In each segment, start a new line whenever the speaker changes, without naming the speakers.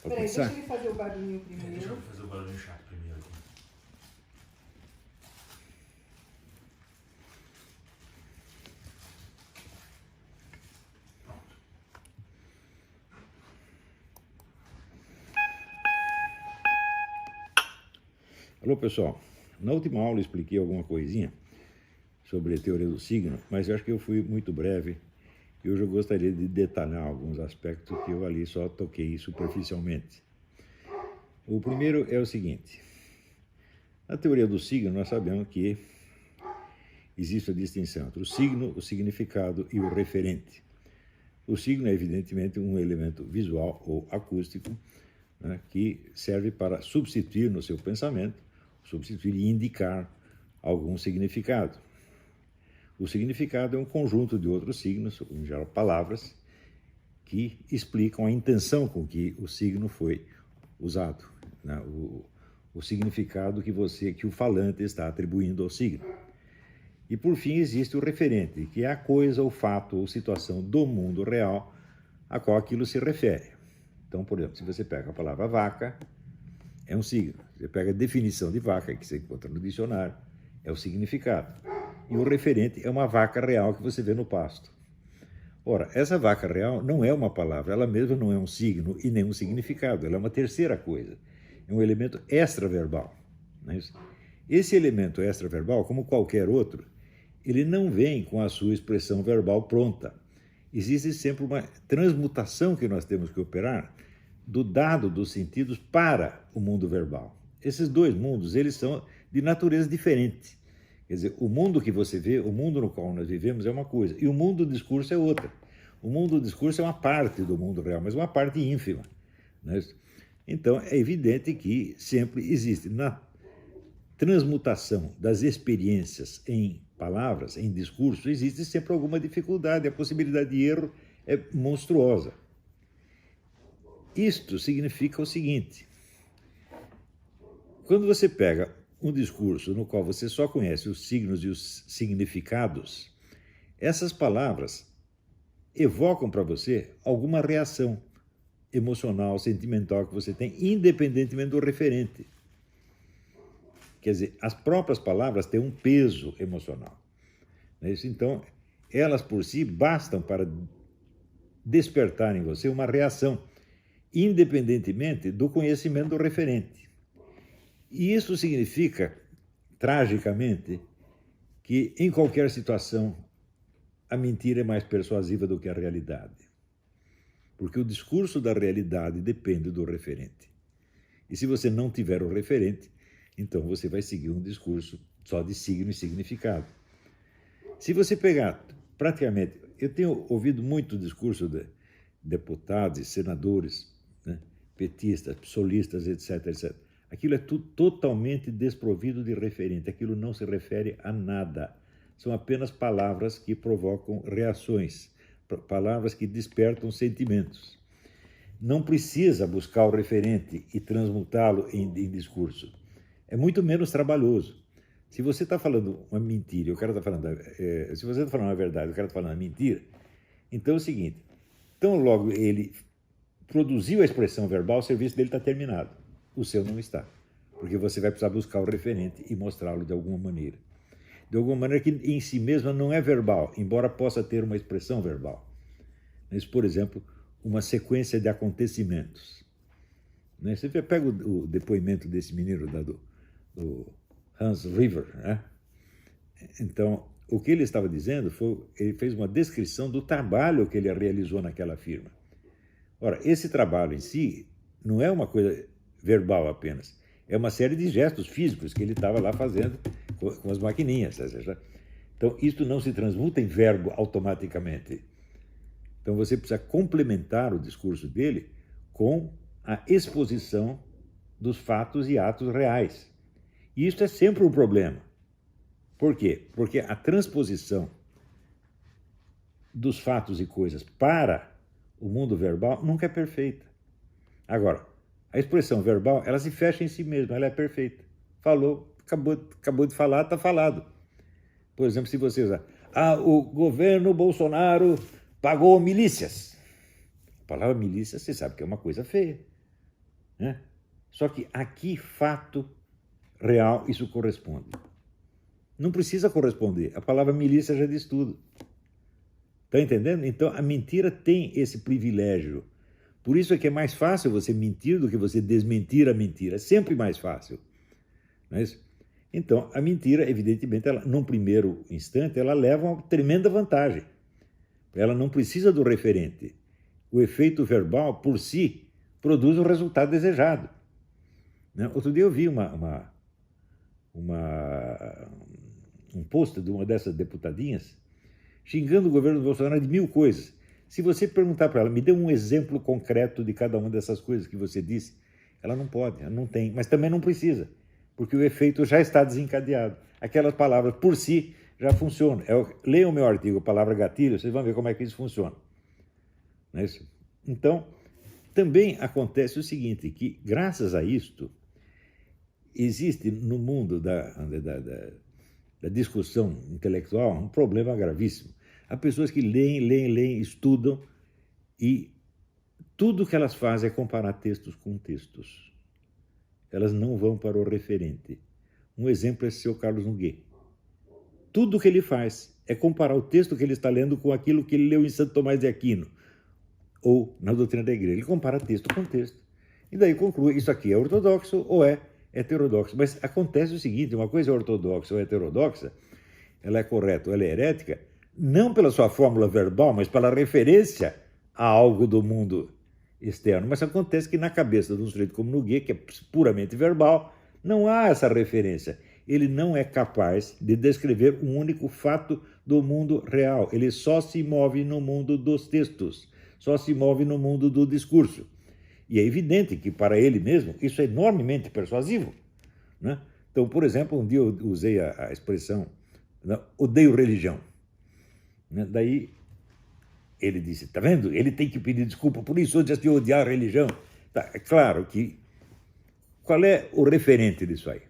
Peraí, deixa ele fazer o barulhinho primeiro.
Deixa eu fazer o barulhinho chato primeiro aqui.
Alô, pessoal. Na última aula eu expliquei alguma coisinha sobre a teoria do signo, mas eu acho que eu fui muito breve e hoje eu gostaria de detalhar alguns aspectos que eu ali só toquei superficialmente. O primeiro é o seguinte: na teoria do signo nós sabemos que existe a distinção entre o signo, o significado e o referente. O signo é evidentemente um elemento visual ou acústico, né, que serve para substituir no seu pensamento, substituir e indicar algum significado. O significado é um conjunto de outros signos, em geral palavras, que explicam a intenção com que o signo foi usado, né? O significado que o falante está atribuindo ao signo. E por fim existe o referente, que é a coisa, o fato ou situação do mundo real a qual aquilo se refere. Então, por exemplo, se você pega a palavra vaca, é um signo. Você pega a definição de vaca, que você encontra no dicionário, é o significado. E o referente é uma vaca real que você vê no pasto. Ora, essa vaca real não é uma palavra, ela mesma não é um signo e nem um significado, ela é uma terceira coisa. É um elemento extraverbal. Não é isso? Esse elemento extraverbal, como qualquer outro, ele não vem com a sua expressão verbal pronta. Existe sempre uma transmutação que nós temos que operar do dado dos sentidos para o mundo verbal. Esses dois mundos, eles são de natureza diferente. Quer dizer, o mundo que você vê, o mundo no qual nós vivemos é uma coisa, e o mundo do discurso é outra. O mundo do discurso é uma parte do mundo real, mas uma parte ínfima. Não é isso? Então, é evidente que sempre existe, na transmutação das experiências em palavras, em discurso, existe sempre alguma dificuldade, a possibilidade de erro é monstruosa. Isto significa o seguinte: quando você pega um discurso no qual você só conhece os signos e os significados, essas palavras evocam para você alguma reação emocional, sentimental que você tem, independentemente do referente. Quer dizer, as próprias palavras têm um peso emocional. Não é isso? Então, elas por si bastam para despertar em você uma reação, independentemente do conhecimento do referente. E isso significa, tragicamente, que em qualquer situação a mentira é mais persuasiva do que a realidade. Porque o discurso da realidade depende do referente. E se você não tiver o referente, então você vai seguir um discurso só de signo e significado. Se você pegar, praticamente, eu tenho ouvido muito discurso de deputados e senadores, né, petistas, psolistas, etc, etc. Aquilo é tudo totalmente desprovido de referente, aquilo não se refere a nada. São apenas palavras que provocam reações, palavras que despertam sentimentos. Não precisa buscar o referente e transmutá-lo em discurso. É muito menos trabalhoso. Se você está falando uma mentira, o cara está falando, se você está falando a verdade, o cara está falando a mentira, então é o seguinte: tão logo ele produziu a expressão verbal, o serviço dele está terminado. O seu não está, porque você vai precisar buscar o referente e mostrá-lo de alguma maneira. De alguma maneira que em si mesma não é verbal, embora possa ter uma expressão verbal. Mas, por exemplo, uma sequência de acontecimentos. Você pega o depoimento desse menino do Hans River, né? Então, o que ele estava dizendo foi, ele fez uma descrição do trabalho que ele realizou naquela firma. Ora, esse trabalho em si não é uma coisa verbal apenas, é uma série de gestos físicos que ele estava lá fazendo com as maquininhas. Então, isto não se transmuta em verbo automaticamente. Então, você precisa complementar o discurso dele com a exposição dos fatos e atos reais. E isso é sempre um problema. Por quê? Porque a transposição dos fatos e coisas para o mundo verbal nunca é perfeita. Agora, a expressão verbal, ela se fecha em si mesma, ela é perfeita. Falou, acabou de falar, está falado. Por exemplo, se você usar, o governo Bolsonaro pagou milícias. A palavra milícia, você sabe que é uma coisa feia. né? Só que aqui, fato real, isso corresponde. Não precisa corresponder. A palavra milícia já diz tudo. Está entendendo? Então, a mentira tem esse privilégio. Por isso é que é mais fácil você mentir do que você desmentir a mentira. É sempre mais fácil. Não é isso? Então, a mentira, evidentemente, ela, num primeiro instante, ela leva uma tremenda vantagem. Ela não precisa do referente. O efeito verbal, por si, produz o resultado desejado. Né? Outro dia eu vi um post de uma dessas deputadinhas xingando o governo do Bolsonaro de 1000 coisas. Se você perguntar para ela, me dê um exemplo concreto de cada uma dessas coisas que você disse, ela não pode, ela não tem, mas também não precisa, porque o efeito já está desencadeado. Aquelas palavras por si já funcionam. Leiam o meu artigo, Palavra Gatilho, vocês vão ver como é que isso funciona. Não é isso? Então, também acontece o seguinte, que graças a isto, existe no mundo da discussão intelectual um problema gravíssimo. Há pessoas que leem, estudam e tudo que elas fazem é comparar textos com textos. Elas não vão para o referente. Um exemplo é o seu Carlos Nogueira. Tudo que ele faz é comparar o texto que ele está lendo com aquilo que ele leu em Santo Tomás de Aquino ou na doutrina da igreja. Ele compara texto com texto. E daí conclui, isso aqui é ortodoxo ou é heterodoxo. Mas acontece o seguinte, uma coisa é ortodoxa ou heterodoxa, ela é correta ou ela é herética, não pela sua fórmula verbal, mas pela referência a algo do mundo externo. Mas acontece que na cabeça de um sujeito como Nogueira, que é puramente verbal, não há essa referência. Ele não é capaz de descrever um único fato do mundo real. Ele só se move no mundo dos textos, só se move no mundo do discurso. E é evidente que, para ele mesmo, isso é enormemente persuasivo. Né? Então, por exemplo, um dia eu usei a expressão, né, odeio religião. Né? Daí ele disse, tá vendo? Ele tem que pedir desculpa por isso, antes de odiar a religião. Tá, é claro que... Qual é o referente disso aí?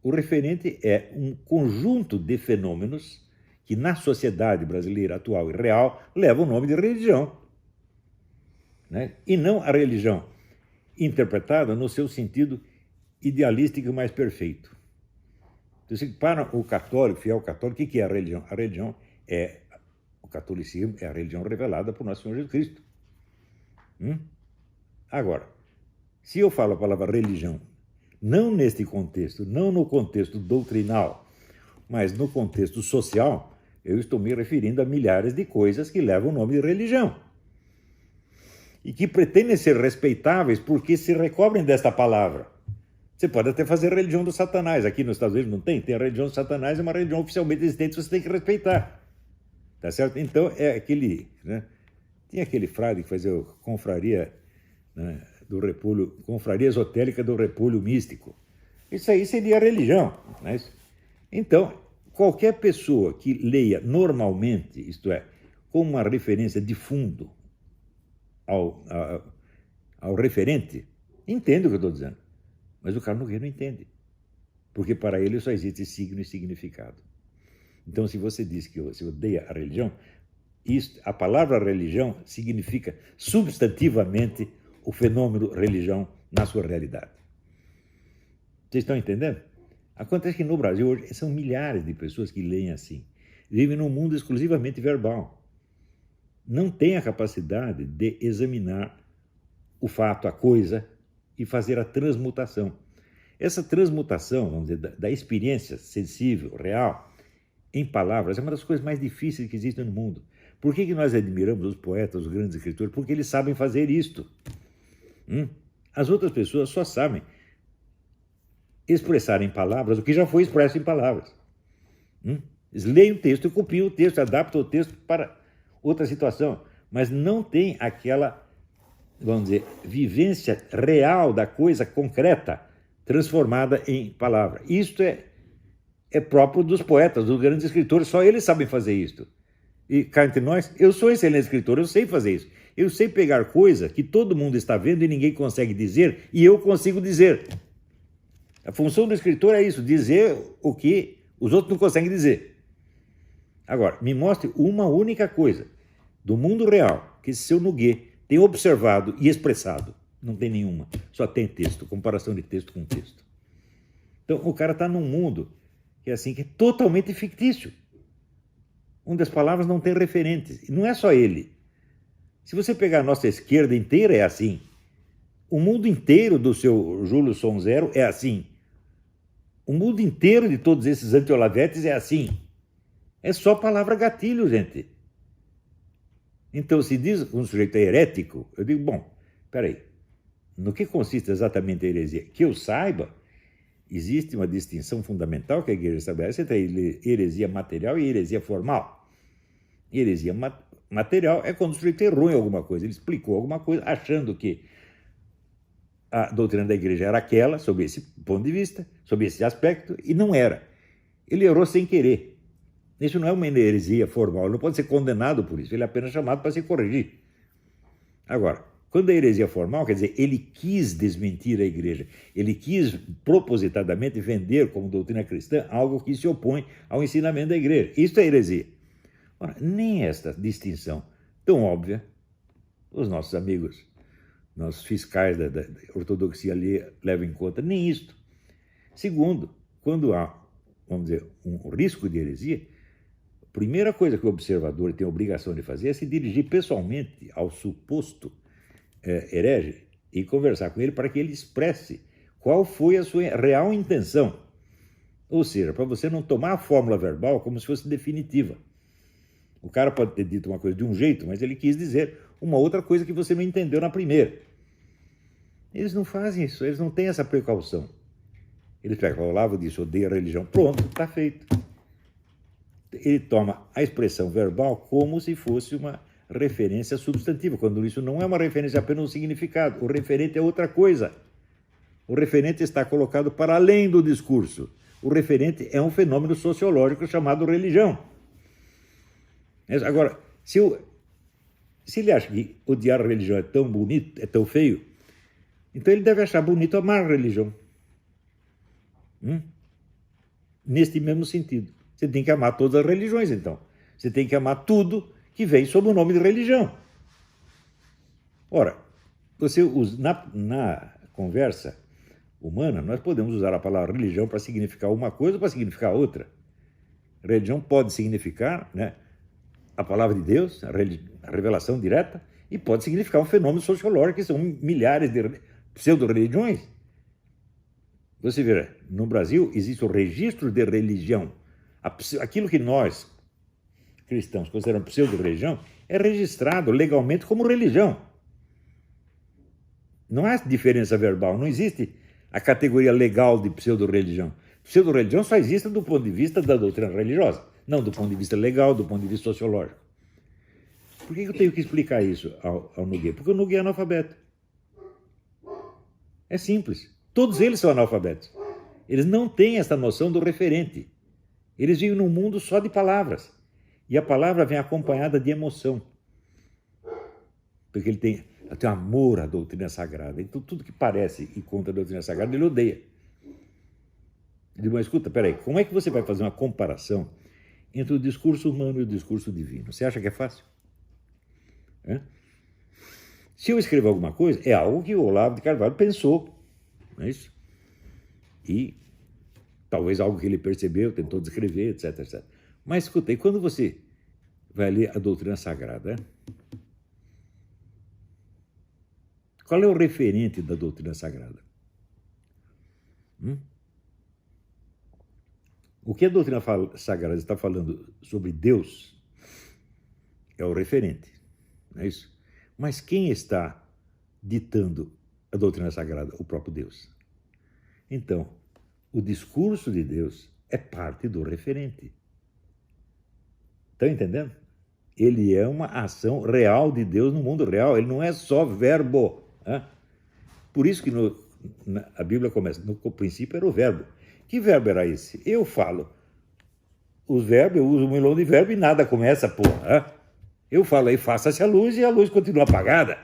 O referente é um conjunto de fenômenos que, na sociedade brasileira atual e real, levam o nome de religião. Né? E não a religião interpretada no seu sentido idealístico mais perfeito. Então, para o católico, fiel católico, o que é a religião? A religião é, o catolicismo é a religião revelada por nosso Senhor Jesus Cristo. Agora, se eu falo a palavra religião, não neste contexto, não no contexto doutrinal, mas no contexto social, eu estou me referindo a milhares de coisas que levam o nome de religião. E que pretendem ser respeitáveis porque se recobrem desta palavra. Você pode até fazer a religião do Satanás. Aqui nos Estados Unidos não tem. Tem a religião do Satanás, é uma religião oficialmente existente, você tem que respeitar. Tá certo? Então, é aquele... Né? Tinha aquele frade que fazia confraria, né, do repolho, confraria esotérica do repolho místico. Isso aí seria a religião. Né? Então, qualquer pessoa que leia normalmente, isto é, com uma referência de fundo ao referente, entende o que eu estou dizendo. Mas o Carlos Nogueira não entende. Porque para ele só existe signo e significado. Então, se você diz que você odeia a religião, a palavra religião significa substantivamente o fenômeno religião na sua realidade. Vocês estão entendendo? Acontece que no Brasil hoje são milhares de pessoas que leem assim. Vivem num mundo exclusivamente verbal. Não têm a capacidade de examinar o fato, a coisa, e fazer a transmutação. Essa transmutação, vamos dizer, da experiência sensível, real, em palavras, é uma das coisas mais difíceis que existem no mundo. Por que nós admiramos os poetas, os grandes escritores? Porque eles sabem fazer isto. As outras pessoas só sabem expressar em palavras o que já foi expresso em palavras. Eles leem o texto, copiam o texto, adaptam o texto para outra situação, mas não tem aquela, vamos dizer, vivência real da coisa concreta transformada em palavra. Isto é próprio dos poetas, dos grandes escritores, só eles sabem fazer isto. E cá entre nós, eu sou excelente escritor, eu sei fazer isso. Eu sei pegar coisa que todo mundo está vendo e ninguém consegue dizer, e eu consigo dizer. A função do escritor é isso, dizer o que os outros não conseguem dizer. Agora, me mostre uma única coisa do mundo real que esse seu Nogueira Tem observado e expressado. Não tem nenhuma. Só tem texto, comparação de texto com texto. Então, o cara está num mundo que é assim, que é totalmente fictício, onde as palavras não têm referentes. E não é só ele. Se você pegar a nossa esquerda inteira, é assim. O mundo inteiro do seu Júlio Sonzero é assim. O mundo inteiro de todos esses anti-Olavetes é assim. É só palavra gatilho, gente. Então, se diz que um sujeito é herético, eu digo, bom, peraí, no que consiste exatamente a heresia? Que eu saiba, existe uma distinção fundamental que a igreja estabelece entre heresia material e heresia formal. Heresia material é quando o sujeito errou em alguma coisa, ele explicou alguma coisa achando que a doutrina da igreja era aquela, sob esse ponto de vista, sob esse aspecto, e não era. Ele errou sem querer. Isso não é uma heresia formal, ele não pode ser condenado por isso, ele é apenas chamado para se corrigir. Agora, quando é heresia formal, quer dizer, ele quis desmentir a igreja, ele quis propositadamente vender como doutrina cristã algo que se opõe ao ensinamento da igreja. Isso é heresia. Ora, nem esta distinção tão óbvia, os nossos amigos, nossos fiscais da ortodoxia ali levam em conta, nem isto. Segundo, quando há, vamos dizer, um risco de heresia, a primeira coisa que o observador tem a obrigação de fazer é se dirigir pessoalmente ao suposto herege e conversar com ele para que ele expresse qual foi a sua real intenção. Ou seja, para você não tomar a fórmula verbal como se fosse definitiva. O cara pode ter dito uma coisa de um jeito, mas ele quis dizer uma outra coisa que você não entendeu na primeira. Eles não fazem isso, eles não têm essa precaução. Eles pegam, o Olavo disse, odeia a religião. Pronto, está feito. Ele toma a expressão verbal como se fosse uma referência substantiva, quando isso não é uma referência, apenas um significado. O referente é outra coisa. O referente está colocado para além do discurso. O referente é um fenômeno sociológico chamado religião. Agora, se ele acha que odiar a religião é tão bonito, é tão feio, então ele deve achar bonito amar a religião. Neste mesmo sentido. Você tem que amar todas as religiões, então. Você tem que amar tudo que vem sob o nome de religião. Ora, você usa, na conversa humana, nós podemos usar a palavra religião para significar uma coisa ou para significar outra. Religião pode significar, né, a palavra de Deus, a revelação direta, e pode significar um fenômeno sociológico, que são milhares de pseudo-religiões. Você vê, no Brasil existe o registro de religião. Aquilo que nós, cristãos, consideramos pseudo-religião, é registrado legalmente como religião. Não há diferença verbal, não existe a categoria legal de pseudo-religião. Pseudo-religião só existe do ponto de vista da doutrina religiosa, não do ponto de vista legal, do ponto de vista sociológico. Por que eu tenho que explicar isso ao Nogueira? Porque o Nogueira é analfabeto. É simples. Todos eles são analfabetos. Eles não têm essa noção do referente. Eles vivem num mundo só de palavras. E a palavra vem acompanhada de emoção. Porque ele tem amor à doutrina sagrada. Então, tudo que parece e contra a doutrina sagrada, ele odeia. Ele diz, mas escuta, peraí, como é que você vai fazer uma comparação entre o discurso humano e o discurso divino? Você acha que é fácil? Se eu escrever alguma coisa, é algo que o Olavo de Carvalho pensou. Não é isso? E talvez algo que ele percebeu, tentou descrever, etc, etc. Mas, escuta, e quando você vai ler a doutrina sagrada, qual é o referente da doutrina sagrada? O que a doutrina sagrada está falando sobre Deus é o referente, não é isso? Mas quem está ditando a doutrina sagrada? O próprio Deus. Então, o discurso de Deus é parte do referente. Estão entendendo? Ele é uma ação real de Deus no mundo real, ele não é só verbo. Por isso que a Bíblia começa, no princípio era o verbo. Que verbo era esse? Eu falo. Os verbos, eu uso um milhão de verbos e nada começa, porra. Eu falo aí, faça-se a luz e a luz continua apagada.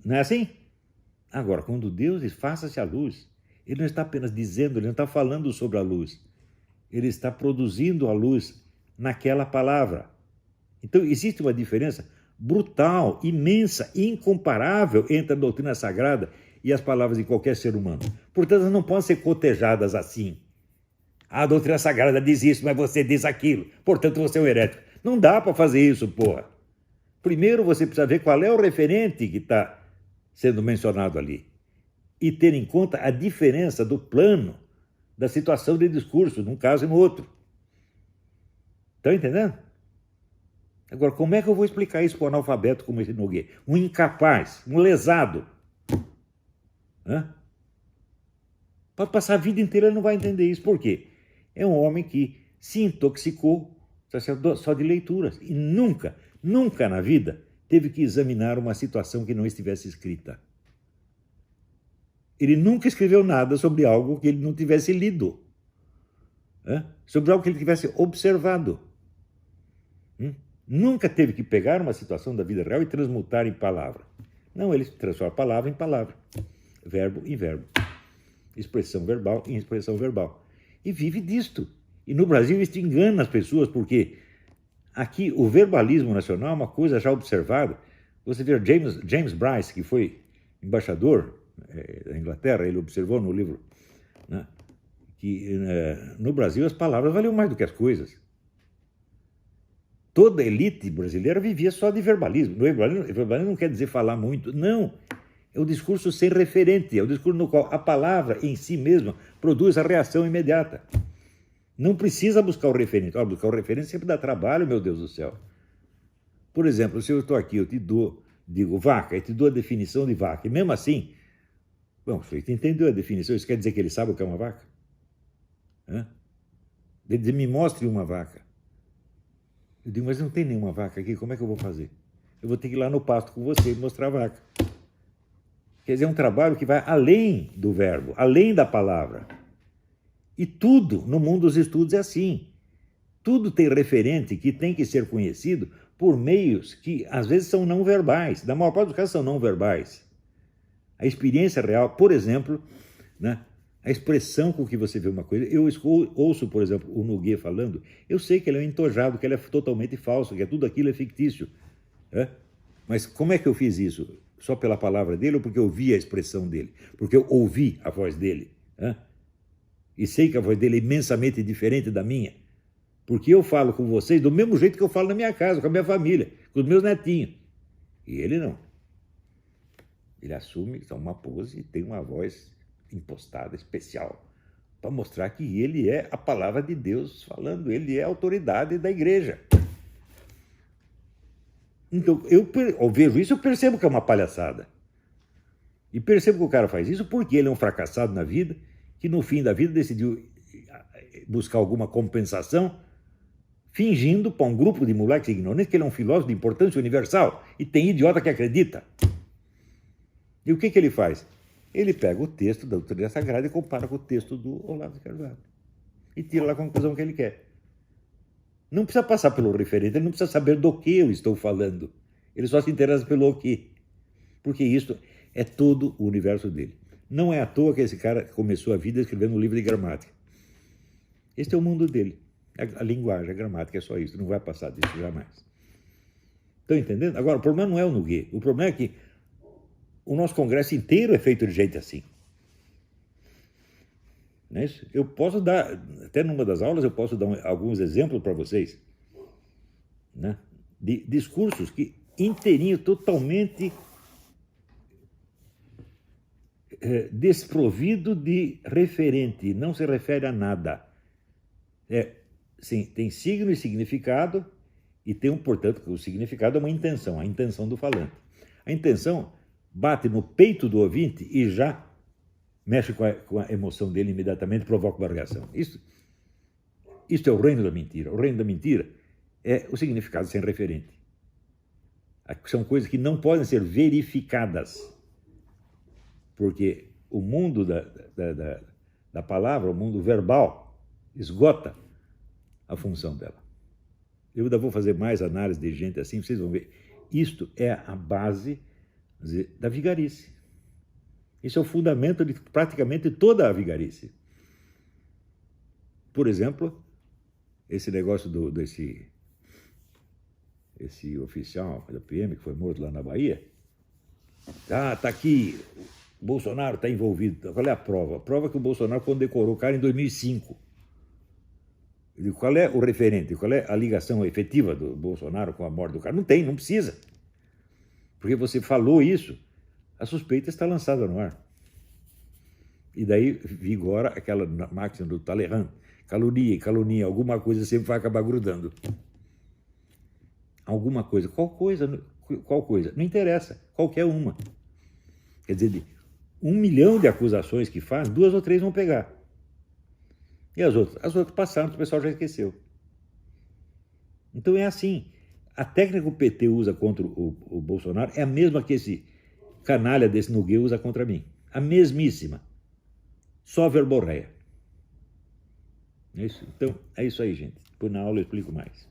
Não é assim? Agora, quando Deus diz faça-se a luz, ele não está apenas dizendo, ele não está falando sobre a luz. Ele está produzindo a luz naquela palavra. Então, existe uma diferença brutal, imensa, incomparável entre a doutrina sagrada e as palavras de qualquer ser humano. Portanto, elas não podem ser cotejadas assim. A doutrina sagrada diz isso, mas você diz aquilo, portanto você é um herético. Não dá para fazer isso, porra. Primeiro você precisa ver qual é o referente que está sendo mencionado ali e ter em conta a diferença do plano da situação de discurso, num caso e no outro. Estão entendendo? Agora, como é que eu vou explicar isso para um analfabeto como esse Nogueira? Um incapaz, um lesado. Hã? Pode passar a vida inteira e não vai entender isso. Por quê? É um homem que se intoxicou só de leituras e nunca na vida teve que examinar uma situação que não estivesse escrita. Ele nunca escreveu nada sobre algo que ele não tivesse lido, sobre algo que ele tivesse observado. Nunca teve que pegar uma situação da vida real e transmutar em palavra. Não, ele transforma palavra em palavra, verbo em verbo, expressão verbal em expressão verbal. E vive disto. E no Brasil isso engana as pessoas, porque aqui o verbalismo nacional é uma coisa já observada. Você vê James Bryce, que foi embaixador da Inglaterra, ele observou no livro, né, que no Brasil as palavras valiam mais do que as coisas. Toda a elite brasileira vivia só de verbalismo. Verbalismo não quer dizer falar muito, não. É o discurso sem referente, é o discurso no qual a palavra em si mesma produz a reação imediata. Não precisa buscar o referente. Buscar o referente sempre dá trabalho, meu Deus do céu. Por exemplo, se eu estou aqui, eu te digo vaca, e te dou a definição de vaca, e mesmo assim, bom, você entendeu a definição, isso quer dizer que ele sabe o que é uma vaca? Ele diz, me mostre uma vaca. Eu digo, mas não tem nenhuma vaca aqui, como é que eu vou fazer? Eu vou ter que ir lá no pasto com você e mostrar a vaca. Quer dizer, é um trabalho que vai além do verbo, além da palavra. E tudo no mundo dos estudos é assim. Tudo tem referente que tem que ser conhecido por meios que às vezes são não verbais. Na maior parte dos casos são não verbais. A experiência real, por exemplo, né, a expressão com que você vê uma coisa. Eu ouço, por exemplo, o Nogueira falando, eu sei que ele é um entojado, que ele é totalmente falso, que tudo aquilo é fictício. Mas como é que eu fiz isso? Só pela palavra dele ou porque eu vi a expressão dele? Porque eu ouvi a voz dele? E sei que a voz dele é imensamente diferente da minha, porque eu falo com vocês do mesmo jeito que eu falo na minha casa, com a minha família, com os meus netinhos. E ele não. Ele assume uma pose e tem uma voz impostada, especial, para mostrar que ele é a palavra de Deus falando, ele é a autoridade da igreja. Então, eu vejo isso, eu percebo que é uma palhaçada. E percebo que o cara faz isso porque ele é um fracassado na vida, que no fim da vida decidiu buscar alguma compensação, fingindo para um grupo de moleques ignorantes que ele é um filósofo de importância universal e tem idiota que acredita. E o que ele faz? Ele pega o texto da doutrina sagrada e compara com o texto do Olavo de Carvalho e tira a conclusão que ele quer. Não precisa passar pelo referente, ele não precisa saber do que eu estou falando. Ele só se interessa pelo que. Porque isso é todo o universo dele. Não é à toa que esse cara começou a vida escrevendo um livro de gramática. Este é o mundo dele. A linguagem, a gramática é só isso. Não vai passar disso jamais. Estão entendendo? Agora, o problema não é o Nogueira. O problema é que o nosso congresso inteiro é feito de gente assim. Não é isso? Eu posso dar, até numa das aulas, eu posso dar alguns exemplos para vocês, né, de discursos que inteirinho, totalmente desprovido de referente, não se refere a nada. Sim, tem signo e significado, e tem, portanto, o significado é uma intenção, a intenção do falante. A intenção bate no peito do ouvinte e já mexe com a emoção dele imediatamente, provoca uma reação. Isso é o reino da mentira. O reino da mentira é o significado sem referente. São coisas que não podem ser verificadas, porque o mundo da palavra, o mundo verbal, esgota a função dela. Eu ainda vou fazer mais análise de gente assim, vocês vão ver. Isto é a base da vigarice. Isso é o fundamento de praticamente toda a vigarice. Por exemplo, esse negócio desse esse oficial da PM que foi morto lá na Bahia. Ah, tá aqui, o Bolsonaro está envolvido. Qual é a prova? A prova é que o Bolsonaro condecorou o cara em 2005. Eu digo, qual é o referente? Qual é a ligação efetiva do Bolsonaro com a morte do cara? Não tem, não precisa. Porque você falou isso, a suspeita está lançada no ar. E daí vigora aquela máxima do Talleyrand. Calunia e calunia, alguma coisa sempre vai acabar grudando. Alguma coisa. Qual coisa? Qual coisa? Não interessa. Qualquer uma. Quer dizer, de 1 milhão de acusações que faz, 2 ou 3 vão pegar. E as outras? As outras passaram, o pessoal já esqueceu. Então é assim. A técnica que o PT usa contra o Bolsonaro é a mesma que esse canalha desse Nogueira usa contra mim. A mesmíssima. Só verborreia. É isso? Então, é isso aí, gente. Depois na aula eu explico mais.